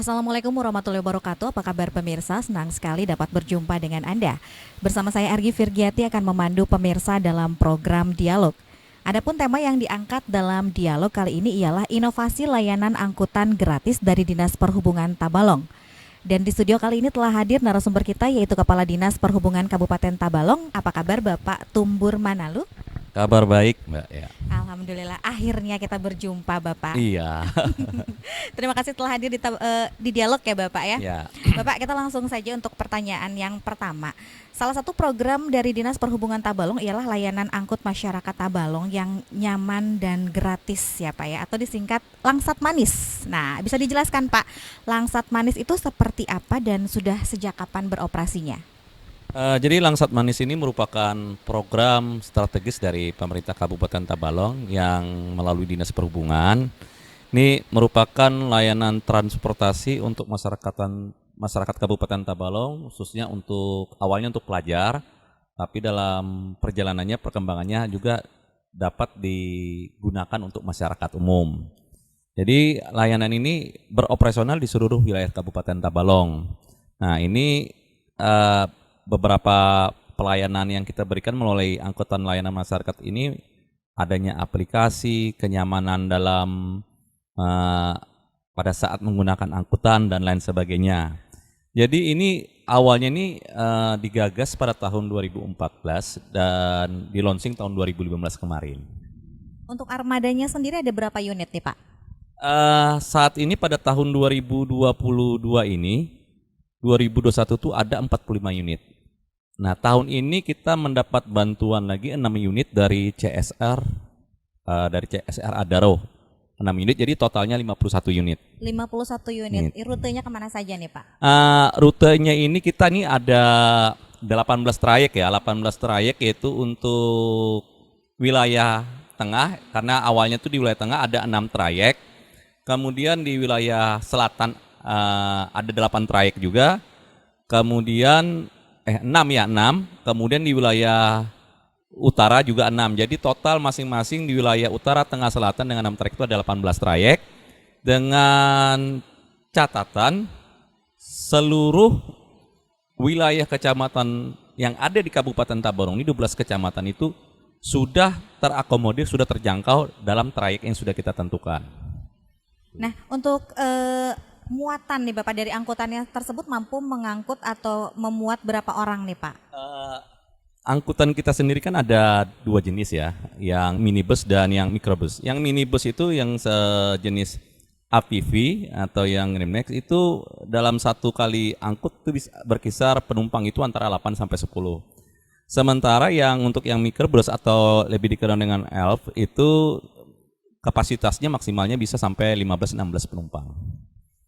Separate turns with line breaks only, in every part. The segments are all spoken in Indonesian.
Assalamualaikum warahmatullahi wabarakatuh. Apa kabar pemirsa? Senang sekali dapat berjumpa dengan Anda. Bersama saya Argi Virgiati akan memandu pemirsa dalam program Dialog. Adapun tema yang diangkat dalam dialog kali ini ialah inovasi layanan angkutan gratis dari Dinas Perhubungan Tabalong. Dan di studio kali ini telah hadir narasumber kita yaitu Kepala Dinas Perhubungan Kabupaten Tabalong. Apa kabar Bapak Tumbur Manalu?
Kabar baik, Mbak. Ya.
Alhamdulillah akhirnya kita berjumpa Bapak.
Iya.
Terima kasih telah hadir di dialog ya Bapak ya.
Ya.
Bapak, kita langsung saja untuk pertanyaan yang pertama. Salah satu program dari Dinas Perhubungan Tabalong ialah layanan angkut masyarakat Tabalong yang nyaman dan gratis ya Pak ya, atau disingkat Langsat Manis. Nah, bisa dijelaskan Pak, Langsat Manis itu seperti apa dan sudah sejak kapan beroperasinya?
Jadi Langsat Manis ini merupakan program strategis dari pemerintah Kabupaten Tabalong yang melalui Dinas Perhubungan. Ini merupakan layanan transportasi untuk masyarakat Kabupaten Tabalong, khususnya awalnya untuk pelajar, tapi dalam perjalanannya perkembangannya juga dapat digunakan untuk masyarakat umum. Jadi layanan ini beroperasional di seluruh wilayah Kabupaten Tabalong. Nah, ini beberapa pelayanan yang kita berikan melalui angkutan layanan masyarakat ini adanya aplikasi, kenyamanan dalam pada saat menggunakan angkutan dan lain sebagainya. Jadi ini awalnya digagas pada tahun 2014 dan di launching tahun 2015 kemarin.
Untuk armadanya sendiri ada berapa unit nih Pak?
Saat ini pada tahun 2022 ini, 2021 itu ada 45 unit. Nah, tahun ini kita mendapat bantuan lagi 6 unit dari CSR Adaro. 6 unit, jadi totalnya 51 unit.
51 unit. Rutenya kemana saja nih Pak?
Rutenya ini kita ada 18 trayek ya. 18 trayek yaitu untuk wilayah tengah, karena awalnya tuh di wilayah tengah ada 6 trayek. Kemudian di wilayah selatan ada 8 trayek juga. Kemudian 6. Kemudian di wilayah utara juga 6. Jadi total masing-masing di wilayah utara, tengah, selatan dengan 6 trayek itu ada 18 trayek. Dengan catatan seluruh wilayah kecamatan yang ada di Kabupaten Tabalong ini 12 kecamatan itu sudah terakomodir, sudah terjangkau dalam trayek yang sudah kita tentukan.
Nah, untuk muatan nih Bapak dari angkutannya tersebut mampu mengangkut atau memuat berapa orang nih Pak?
Angkutan kita sendiri kan ada 2 jenis ya, yang minibus dan yang mikrobus. Yang minibus itu yang sejenis APV atau yang Remax itu dalam satu kali angkut itu bisa berkisar penumpang itu antara 8 sampai 10. Sementara yang untuk yang mikrobus atau lebih dikenal dengan ELF itu kapasitasnya maksimalnya bisa sampai 15-16 penumpang.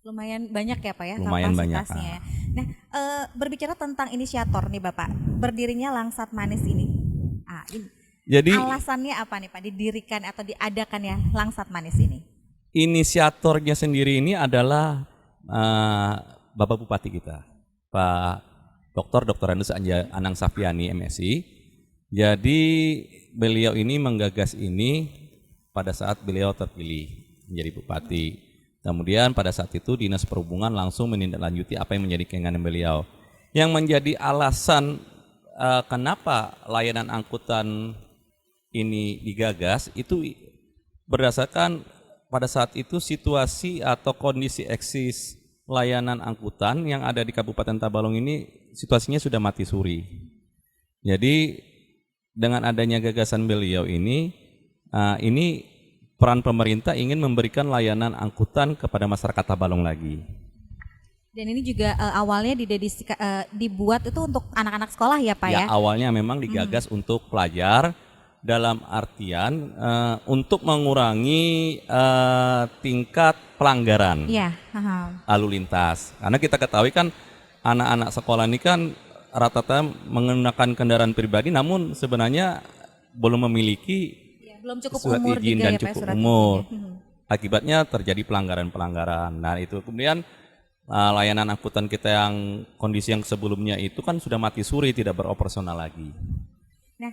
Lumayan banyak ya Pak ya
Lumayan
kapasitasnya. Nah, berbicara tentang inisiator nih Bapak, berdirinya Langsat Manis ini. Jadi alasannya apa nih Pak didirikan atau diadakannya Langsat Manis ini?
Inisiatornya sendiri ini adalah Bapak Bupati kita, Pak Dr. Andes Anang Safiani MSI. Jadi beliau ini menggagas ini pada saat beliau terpilih menjadi bupati. Kemudian pada saat itu Dinas Perhubungan langsung menindaklanjuti apa yang menjadi keinginan beliau. Yang menjadi alasan kenapa layanan angkutan ini digagas itu berdasarkan pada saat itu situasi atau kondisi eksis layanan angkutan yang ada di Kabupaten Tabalong ini situasinya sudah mati suri. Jadi dengan adanya gagasan beliau ini peran pemerintah ingin memberikan layanan angkutan kepada masyarakat Tabalong lagi.
Dan ini juga awalnya dibuat itu untuk anak-anak sekolah ya Pak ya?
Ya, awalnya memang digagas untuk pelajar dalam artian untuk mengurangi tingkat pelanggaran lalu lintas. Karena kita ketahui kan anak-anak sekolah ini kan rata-rata menggunakan kendaraan pribadi namun sebenarnya belum memiliki
belum cukup
surat
umur
izin
juga
dan
ya Pak,
cukup
surat
umur.
izinnya.
Akibatnya terjadi pelanggaran-pelanggaran. Nah itu kemudian layanan angkutan kita yang kondisi yang sebelumnya itu kan sudah mati suri, tidak beroperasional lagi.
Nah,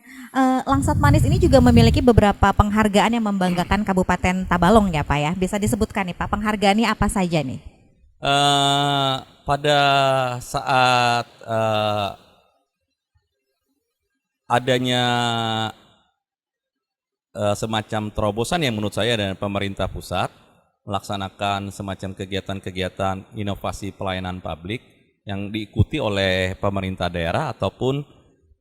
Langsat Manis ini juga memiliki beberapa penghargaan yang membanggakan Kabupaten Tabalong ya Pak ya. Bisa disebutkan nih Pak, penghargaannya apa saja nih?
Pada saat adanya semacam terobosan yang menurut saya dari pemerintah pusat melaksanakan semacam kegiatan-kegiatan inovasi pelayanan publik yang diikuti oleh pemerintah daerah ataupun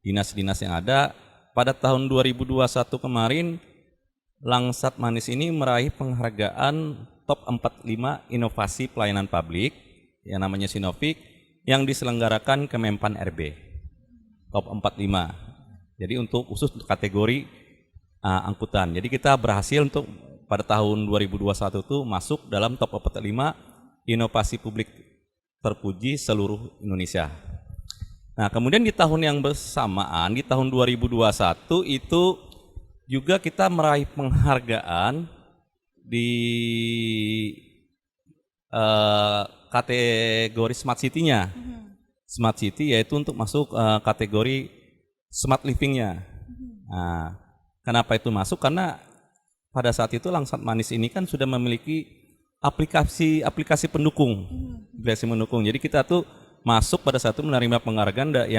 dinas-dinas yang ada. Pada tahun 2021 kemarin, Langsat Manis ini meraih penghargaan top 45 inovasi pelayanan publik yang namanya Sinovik yang diselenggarakan Kemenpan RB. Top 45. Jadi khusus untuk kategori angkutan. Jadi kita berhasil untuk pada tahun 2021 itu masuk dalam top 45 inovasi publik terpuji seluruh Indonesia. Nah, kemudian di tahun yang bersamaan, di tahun 2021 itu juga kita meraih penghargaan di kategori Smart City-nya. Smart City yaitu untuk masuk kategori Smart Living-nya. Nah, kenapa itu masuk? Karena pada saat itu Langsat Manis ini kan sudah memiliki aplikasi pendukung. Aplikasi pendukung. Jadi kita tuh masuk pada saat itu menerima penghargaan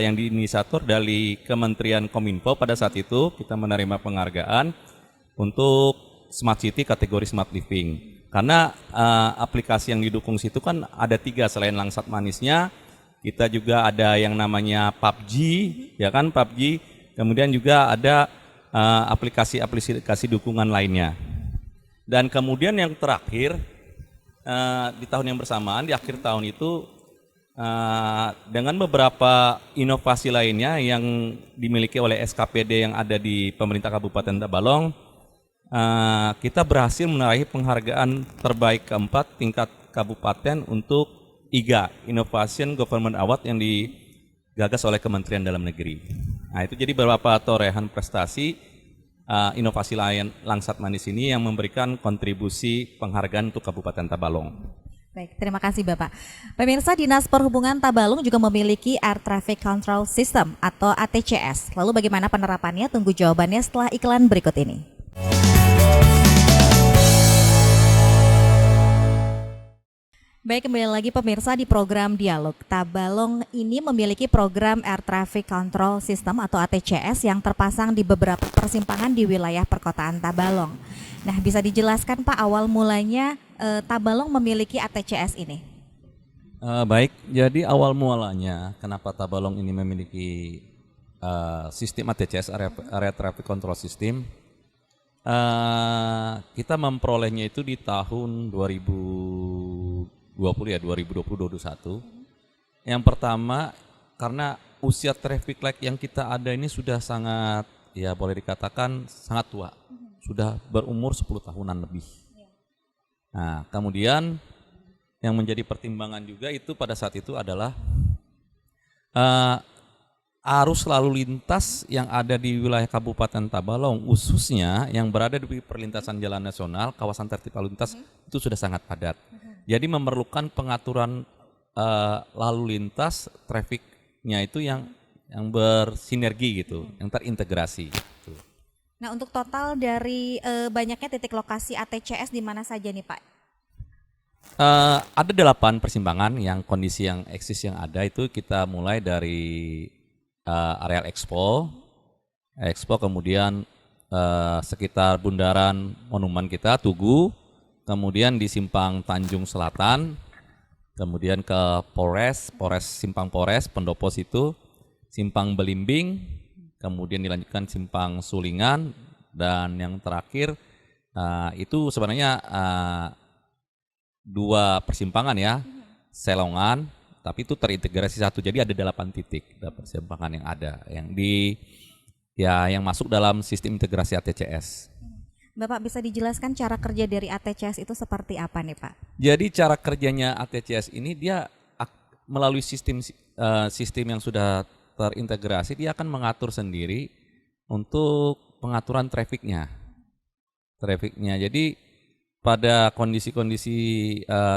yang diinisiator dari Kementerian Kominfo. Pada saat itu kita menerima penghargaan untuk Smart City kategori Smart Living. Karena aplikasi yang didukung situ kan ada 3 selain Langsat Manisnya. Kita juga ada yang namanya PUBG, ya kan PUBG. Kemudian juga ada aplikasi dukungan lainnya. Dan kemudian yang terakhir di tahun yang bersamaan, di akhir tahun itu dengan beberapa inovasi lainnya yang dimiliki oleh SKPD yang ada di pemerintah Kabupaten Tabalong, kita berhasil meraih penghargaan terbaik keempat tingkat kabupaten untuk IGA, Innovation Government Award yang digagas oleh Kementerian Dalam Negeri. Nah, itu jadi beberapa torehan prestasi inovasi lain Langsat Manis ini yang memberikan kontribusi penghargaan untuk Kabupaten Tabalong.
Baik, terima kasih Bapak. Pemirsa, Dinas Perhubungan Tabalong juga memiliki Air Traffic Control System atau ATCS. Lalu bagaimana penerapannya? Tunggu jawabannya setelah iklan berikut ini. Baik, kembali lagi pemirsa di program Dialog. Tabalong ini memiliki program Air Traffic Control System atau ATCS yang terpasang di beberapa persimpangan di wilayah perkotaan Tabalong. Nah, bisa dijelaskan Pak awal mulanya Tabalong memiliki ATCS ini?
Baik, jadi awal mulanya kenapa Tabalong ini memiliki sistem ATCS, Area Traffic Control System, kita memperolehnya itu di tahun 2020-2021. Yang pertama karena usia traffic light yang kita ada ini sudah sangat, ya boleh dikatakan sangat tua, sudah berumur 10 tahunan lebih. Nah, kemudian yang menjadi pertimbangan juga itu pada saat itu adalah arus lalu lintas yang ada di wilayah Kabupaten Tabalong, khususnya yang berada di perlintasan jalan nasional, kawasan tertib lalu lintas itu sudah sangat padat. Jadi memerlukan pengaturan lalu lintas trafiknya itu yang bersinergi gitu, yang terintegrasi. Gitu.
Nah, untuk total dari banyaknya titik lokasi ATCS di mana saja nih Pak?
Ada 8 persimpangan yang kondisi yang eksis yang ada itu kita mulai dari areal Expo, kemudian sekitar bundaran monumen kita Tugu, kemudian di Simpang Tanjung Selatan, kemudian ke Polres Simpang Polres Pendopo situ, Simpang Belimbing, kemudian dilanjutkan Simpang Sulingan, dan yang terakhir itu sebenarnya 2 persimpangan ya, Selongan, tapi itu terintegrasi satu, jadi ada 8 titik persimpangan yang ada yang masuk dalam sistem integrasi ATCS.
Bapak bisa dijelaskan cara kerja dari ATCS itu seperti apa nih Pak?
Jadi cara kerjanya ATCS ini dia melalui sistem yang sudah terintegrasi, dia akan mengatur sendiri untuk pengaturan trafiknya. Jadi pada kondisi-kondisi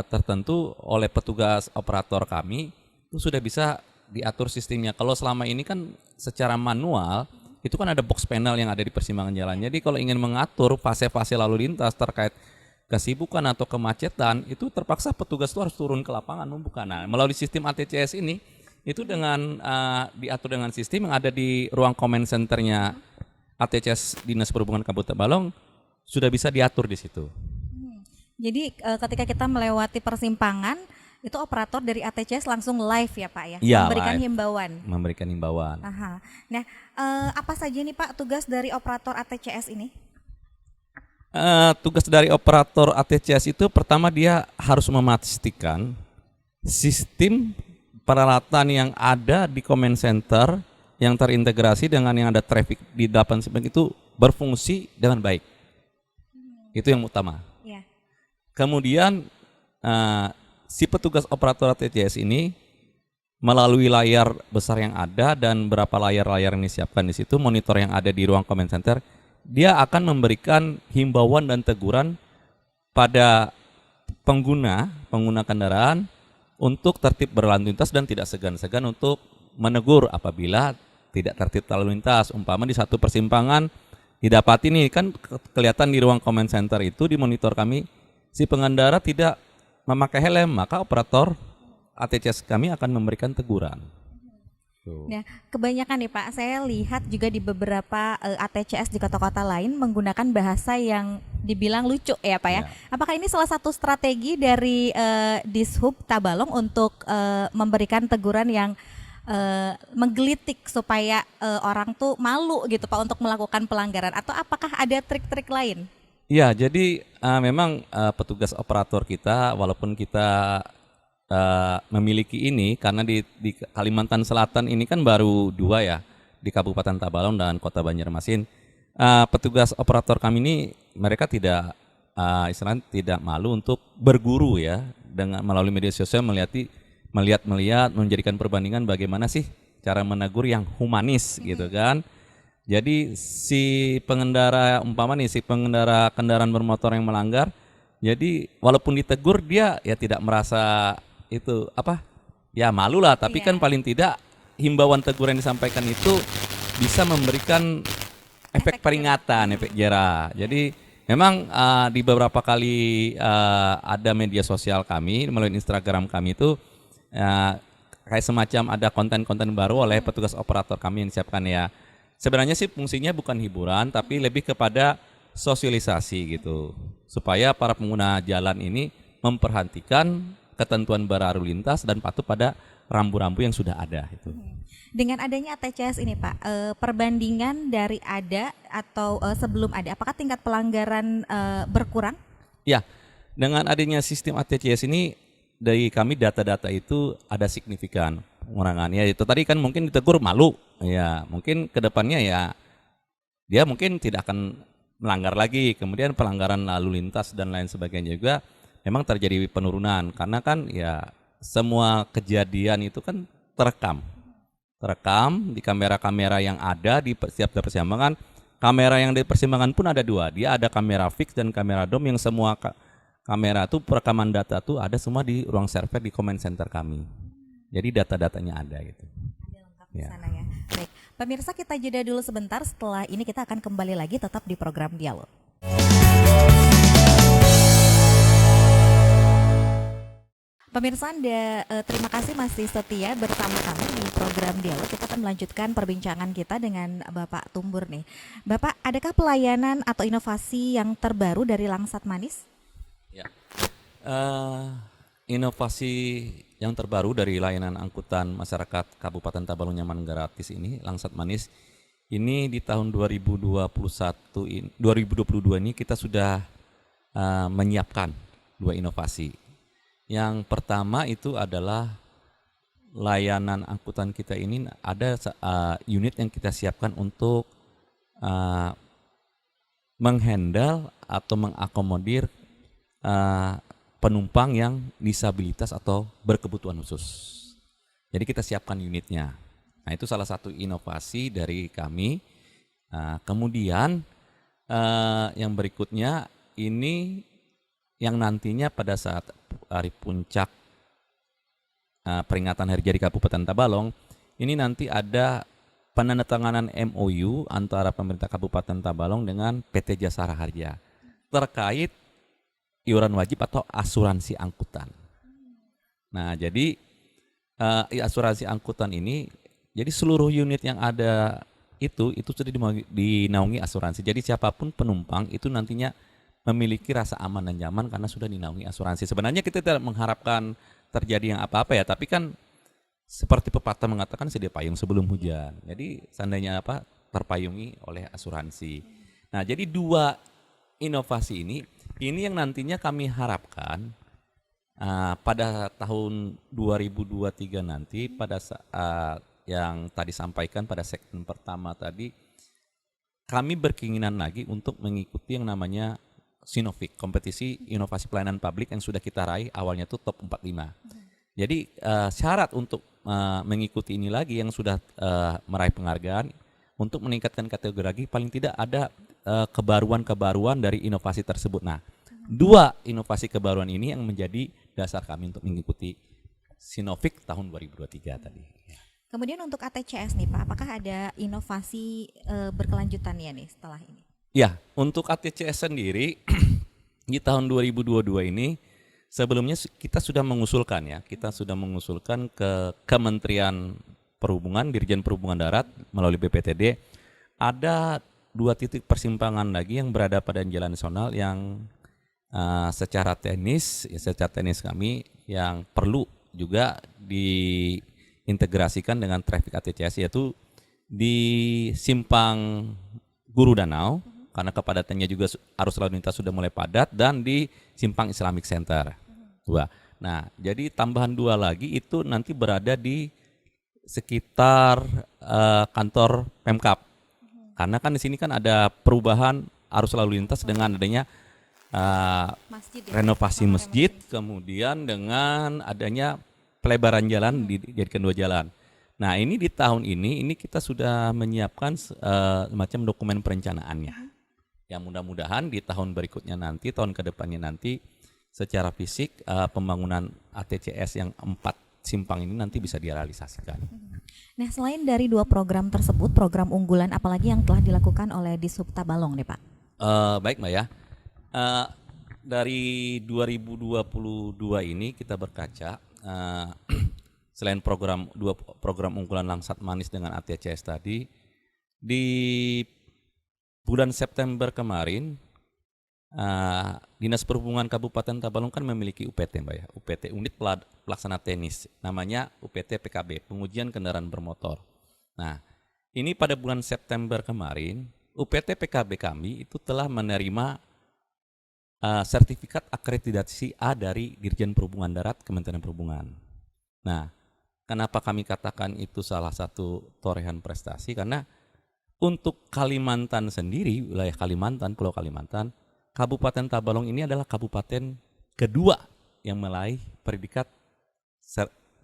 tertentu oleh petugas operator kami itu sudah bisa diatur sistemnya. Kalau selama ini kan secara manual itu kan ada box panel yang ada di persimpangan jalan. Jadi kalau ingin mengatur fase-fase lalu lintas terkait kesibukan atau kemacetan, itu terpaksa petugas itu harus turun ke lapangan membuka. Nah, melalui sistem ATCS ini, itu dengan diatur dengan sistem yang ada di ruang comment centernya ATCS Dinas Perhubungan Kabupaten Tabalong, sudah bisa diatur di situ.
Jadi ketika kita melewati persimpangan, itu operator dari ATCS langsung live ya Pak ya,
Ya,
memberikan
live.
himbauan.
Memberikan himbauan.
Aha. Nah, apa saja nih Pak tugas dari operator ATCS ini?
Tugas dari operator ATCS itu pertama dia harus memastikan sistem peralatan yang ada di comment center yang terintegrasi dengan yang ada traffic di 8 segmen itu berfungsi dengan baik. Itu yang utama.
Ya.
Kemudian si petugas operator ATCS ini melalui layar besar yang ada dan berapa layar-layar yang disiapkan di situ, monitor yang ada di ruang comment center, dia akan memberikan himbauan dan teguran pada pengguna kendaraan untuk tertib berlalu lintas dan tidak segan-segan untuk menegur apabila tidak tertib lalu lintas. Umpama di satu persimpangan didapati nih, kan kelihatan di ruang comment center itu di monitor kami si pengendara tidak memakai helm, maka operator ATCS kami akan memberikan teguran.
Nah, kebanyakan nih Pak, saya lihat juga di beberapa ATCS di kota-kota lain menggunakan bahasa yang dibilang lucu ya Pak ya. Apakah ini salah satu strategi dari Dishub Tabalong untuk memberikan teguran yang menggelitik supaya orang tuh malu gitu Pak untuk melakukan pelanggaran, atau apakah ada trik-trik lain?
Ya, jadi memang petugas operator kita, walaupun kita memiliki ini, karena di Kalimantan Selatan ini kan baru 2 ya, di Kabupaten Tabalong dan Kota Banjarmasin. Petugas operator kami ini mereka tidak istilahnya tidak malu untuk berguru ya, dengan melalui media sosial melihat menjadikan perbandingan bagaimana sih cara menegur yang humanis gitu kan. Jadi si pengendara kendaraan bermotor yang melanggar, jadi walaupun ditegur dia ya tidak merasa itu ya malu lah, tapi kan paling tidak himbauan teguran yang disampaikan itu bisa memberikan efek peringatan, efek jera. Jadi memang di beberapa kali ada media sosial kami melalui Instagram kami itu kayak semacam ada konten-konten baru oleh petugas operator kami yang disiapkan ya. Sebenarnya sih fungsinya bukan hiburan, tapi lebih kepada sosialisasi gitu, supaya para pengguna jalan ini memperhatikan ketentuan berlalu lintas dan patuh pada rambu-rambu yang sudah ada itu.
Dengan adanya ATCS ini Pak, perbandingan dari ada atau sebelum ada, apakah tingkat pelanggaran berkurang?
Ya, dengan adanya sistem ATCS ini dari kami data-data itu ada signifikan pengurangan. Ya itu tadi kan mungkin ditegur malu, ya mungkin kedepannya ya dia mungkin tidak akan melanggar lagi. Kemudian pelanggaran lalu lintas dan lain sebagainya juga memang terjadi penurunan, karena kan ya semua kejadian itu kan terekam di kamera-kamera yang ada di setiap persimpangan. Kamera yang di persimpangan pun ada 2, dia ada kamera fix dan kamera dom, yang semua kamera itu perekaman data tuh ada semua di ruang server di comment center kami. Jadi data-datanya ada gitu.
Ada lengkap di sana ya. Baik, pemirsa, kita jeda dulu sebentar, setelah ini kita akan kembali lagi tetap di program Dialog. Pemirsa Anda, terima kasih masih setia bersama kami di program Dialog. Kita akan melanjutkan perbincangan kita dengan Bapak Tumbur nih. Bapak, adakah pelayanan atau inovasi yang terbaru dari Langsat Manis?
Ya, inovasi yang terbaru dari layanan angkutan masyarakat Kabupaten Tabalong Nyaman Gratis ini, Langsat Manis, ini di tahun 2022 ini kita sudah menyiapkan 2 inovasi. Yang pertama itu adalah layanan angkutan kita ini ada unit yang kita siapkan untuk menghandle atau mengakomodir penumpang yang disabilitas atau berkebutuhan khusus. Jadi kita siapkan unitnya. Nah itu salah satu inovasi dari kami. Kemudian yang berikutnya ini yang nantinya pada saat hari puncak peringatan Hari Jadi Kabupaten Tabalong, ini nanti ada penandatanganan MOU antara pemerintah Kabupaten Tabalong dengan PT Jasara Harja terkait iuran wajib atau asuransi angkutan. Nah, jadi asuransi angkutan ini, jadi seluruh unit yang ada itu sudah dinaungi asuransi. Jadi siapapun penumpang itu nantinya memiliki rasa aman dan nyaman karena sudah dinaungi asuransi. Sebenarnya kita tidak mengharapkan terjadi yang apa-apa ya, tapi kan seperti pepatah mengatakan sedia payung sebelum hujan. Jadi seandainya terpayungi oleh asuransi. Nah, jadi dua inovasi ini yang nantinya kami harapkan pada tahun 2023 nanti, pada saat yang tadi sampaikan pada segmen pertama tadi, kami berkeinginan lagi untuk mengikuti yang namanya Sinovik, kompetisi inovasi pelayanan publik yang sudah kita raih awalnya itu top 45. Jadi syarat untuk mengikuti ini lagi yang sudah meraih penghargaan, untuk meningkatkan kategori paling tidak ada kebaruan-kebaruan dari inovasi tersebut. Nah, dua inovasi kebaruan ini yang menjadi dasar kami untuk mengikuti Sinovik tahun 2023 tadi.
Kemudian untuk ATCS nih Pak, apakah ada inovasi berkelanjutannya nih setelah ini?
Ya, untuk ATCS sendiri di tahun 2022 ini sebelumnya kita sudah mengusulkan ke Kementerian Perhubungan, Dirjen Perhubungan Darat melalui BPTD, ada 2 titik persimpangan lagi yang berada pada jalan nasional yang secara teknis kami yang perlu juga diintegrasikan dengan traffic ATCS, yaitu di Simpang Guru Danau karena kepadatannya juga arus lalu lintas sudah mulai padat, dan di Simpang Islamic Center 2. Nah, jadi tambahan 2 lagi itu nanti berada di sekitar kantor Pemkab. Karena kan di sini kan ada perubahan arus lalu lintas dengan adanya renovasi masjid, kemudian dengan adanya pelebaran jalan dijadikan 2 jalan. Nah, ini di tahun ini kita sudah menyiapkan semacam dokumen perencanaannya. Yang mudah-mudahan di tahun berikutnya nanti, tahun kedepannya nanti, secara fisik pembangunan ATCS yang 4 simpang ini nanti bisa direalisasikan.
Nah, selain dari 2 program tersebut, program unggulan apalagi yang telah dilakukan oleh Dishub Tabalong nih Pak?
Baik Mbak ya, dari 2022 ini kita berkaca, selain dua program unggulan Langsat Manis dengan ATCS tadi, di bulan September kemarin Dinas Perhubungan Kabupaten Tabalong kan memiliki UPT Mbak ya, UPT unit pelaksana teknis, namanya UPT PKB, pengujian kendaraan bermotor. Nah, ini pada bulan September kemarin UPT PKB kami itu telah menerima sertifikat akreditasi A dari Dirjen Perhubungan Darat Kementerian Perhubungan. Nah, kenapa kami katakan itu salah satu torehan prestasi? Karena untuk Kalimantan sendiri, wilayah Kalimantan, Pulau Kalimantan, Kabupaten Tabalong ini adalah kabupaten kedua yang meraih predikat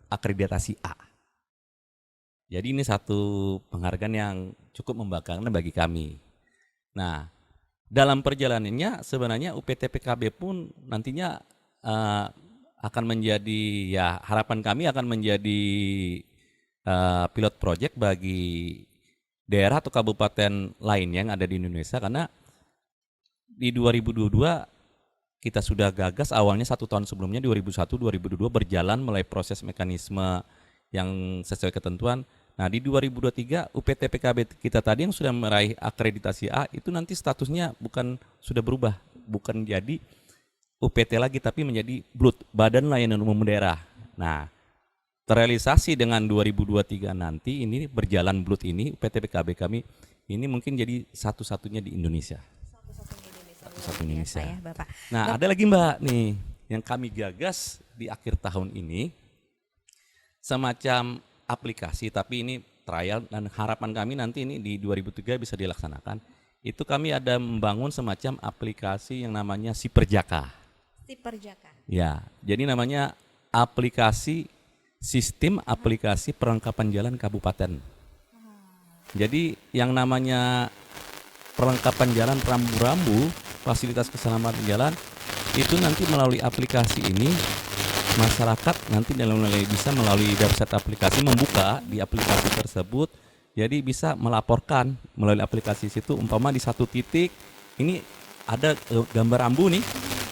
akreditasi A. Jadi ini satu penghargaan yang cukup membanggakan bagi kami. Nah, dalam perjalanannya sebenarnya UPT PKB pun nantinya akan menjadi, ya harapan kami akan menjadi pilot project bagi daerah atau kabupaten lain yang ada di Indonesia, karena di 2022 kita sudah gagas awalnya 1 tahun sebelumnya 2001-2022 berjalan mulai proses mekanisme yang sesuai ketentuan. Nah, di 2023 UPT PKB kita tadi yang sudah meraih akreditasi A itu nanti statusnya sudah berubah, bukan jadi UPT lagi tapi menjadi BLUT, Badan Layanan Umum Daerah. Nah, terrealisasi dengan 2023 nanti ini berjalan BLUT ini, UPT PKB kami ini mungkin jadi satu-satunya di Indonesia. Satu Indonesia.
Ya, Bapak.
Nah, ada lagi Mbak nih yang kami gagas di akhir tahun ini, semacam aplikasi, tapi ini trial dan harapan kami nanti ini di 2003 bisa dilaksanakan. Itu kami ada membangun semacam aplikasi yang namanya Siperjaka.
Siperjaka.
Ya, jadi namanya sistem aplikasi perlengkapan jalan kabupaten. Jadi yang namanya perlengkapan jalan, rambu-rambu, fasilitas keselamatan jalan itu nanti melalui aplikasi ini masyarakat nanti bisa melalui website aplikasi membuka di aplikasi tersebut, jadi bisa melaporkan melalui aplikasi situ, umpama di satu titik ini ada gambar rambu nih,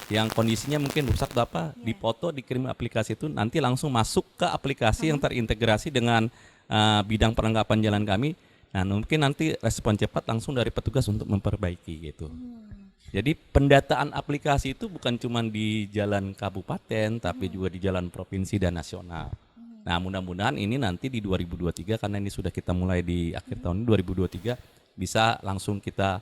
yang kondisinya mungkin rusak atau apa, dipoto, dikirim aplikasi itu, nanti langsung masuk ke aplikasi yang terintegrasi dengan bidang perlengkapan jalan kami. Nah, mungkin nanti respon cepat langsung dari petugas untuk memperbaiki gitu. Jadi pendataan aplikasi itu bukan cuma di jalan kabupaten, tapi juga di jalan provinsi dan nasional. Nah, mudah-mudahan ini nanti di 2023, karena ini sudah kita mulai di akhir tahun ini, 2023 bisa langsung kita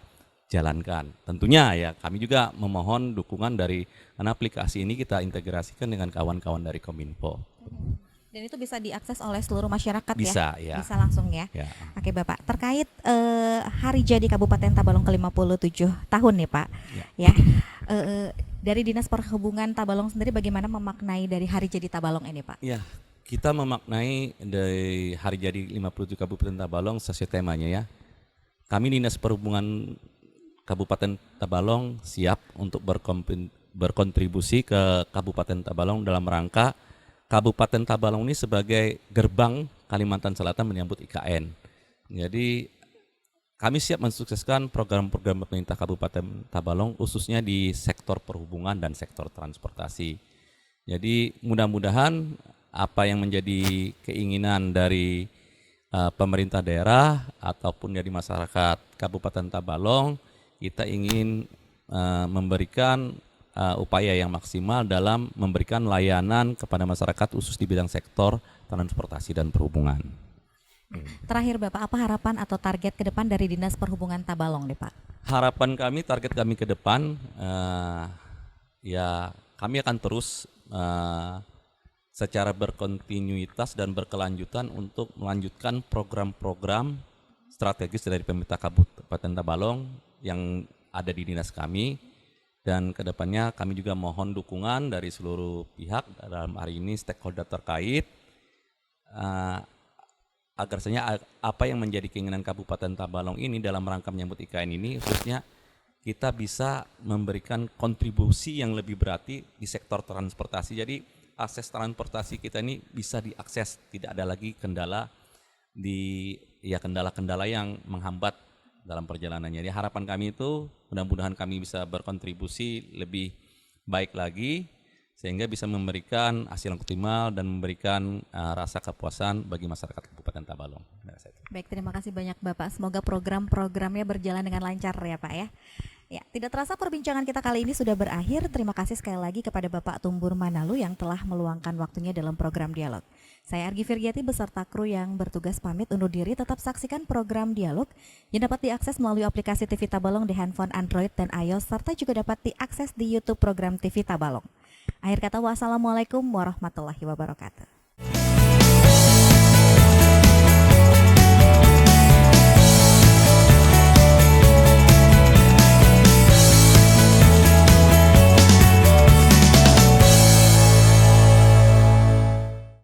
jalankan. Tentunya ya kami juga memohon dukungan dari, karena aplikasi ini kita integrasikan dengan kawan-kawan dari Kominfo.
Dan itu bisa diakses oleh seluruh masyarakat
Bisa,
ya?
ya.
Bisa langsung ya?
Ya.
Oke Bapak, terkait hari jadi Kabupaten Tabalong ke-57 tahun nih Pak. Ya. Dari Dinas Perhubungan Tabalong sendiri bagaimana memaknai dari hari jadi Tabalong ini Pak?
Ya, kita memaknai dari hari jadi 57 Kabupaten Tabalong sesuai temanya ya. Kami Dinas Perhubungan Kabupaten Tabalong siap untuk berkontribusi ke Kabupaten Tabalong dalam rangka Kabupaten Tabalong ini sebagai gerbang Kalimantan Selatan menyambut IKN. Jadi kami siap mensukseskan program-program pemerintah Kabupaten Tabalong khususnya di sektor perhubungan dan sektor transportasi. Jadi mudah-mudahan apa yang menjadi keinginan dari pemerintah daerah ataupun dari masyarakat Kabupaten Tabalong, kita ingin memberikan upaya yang maksimal dalam memberikan layanan kepada masyarakat khusus di bidang sektor transportasi dan perhubungan.
Terakhir Bapak, apa harapan atau target ke depan dari Dinas Perhubungan Tabalong nih Pak?
Harapan kami, target kami ke depan, ya kami akan terus secara berkontinuitas dan berkelanjutan untuk melanjutkan program-program strategis dari pemerintah Kabupaten Tabalong yang ada di dinas kami. Dan kedepannya kami juga mohon dukungan dari seluruh pihak, dalam hari ini stakeholder terkait, agar sebenarnya apa yang menjadi keinginan Kabupaten Tabalong ini dalam rangka menyambut IKN ini, khususnya kita bisa memberikan kontribusi yang lebih berarti di sektor transportasi. Jadi akses transportasi kita ini bisa diakses, tidak ada lagi kendala-kendala yang menghambat dalam perjalanannya. Jadi harapan kami itu mudah-mudahan kami bisa berkontribusi lebih baik lagi sehingga bisa memberikan hasil yang optimal dan memberikan rasa kepuasan bagi masyarakat Kabupaten Tabalong.
Baik, terima kasih banyak Bapak. Semoga program-programnya berjalan dengan lancar ya Pak ya. Ya, tidak terasa perbincangan kita kali ini sudah berakhir. Terima kasih sekali lagi kepada Bapak Tumbur Manalu yang telah meluangkan waktunya dalam program Dialog. Saya Argi Firgiati beserta kru yang bertugas pamit undur diri. Tetap saksikan program Dialog yang dapat diakses melalui aplikasi TV Tabalong di handphone Android dan iOS, serta juga dapat diakses di YouTube program TV Tabalong. Akhir kata, wassalamualaikum warahmatullahi wabarakatuh.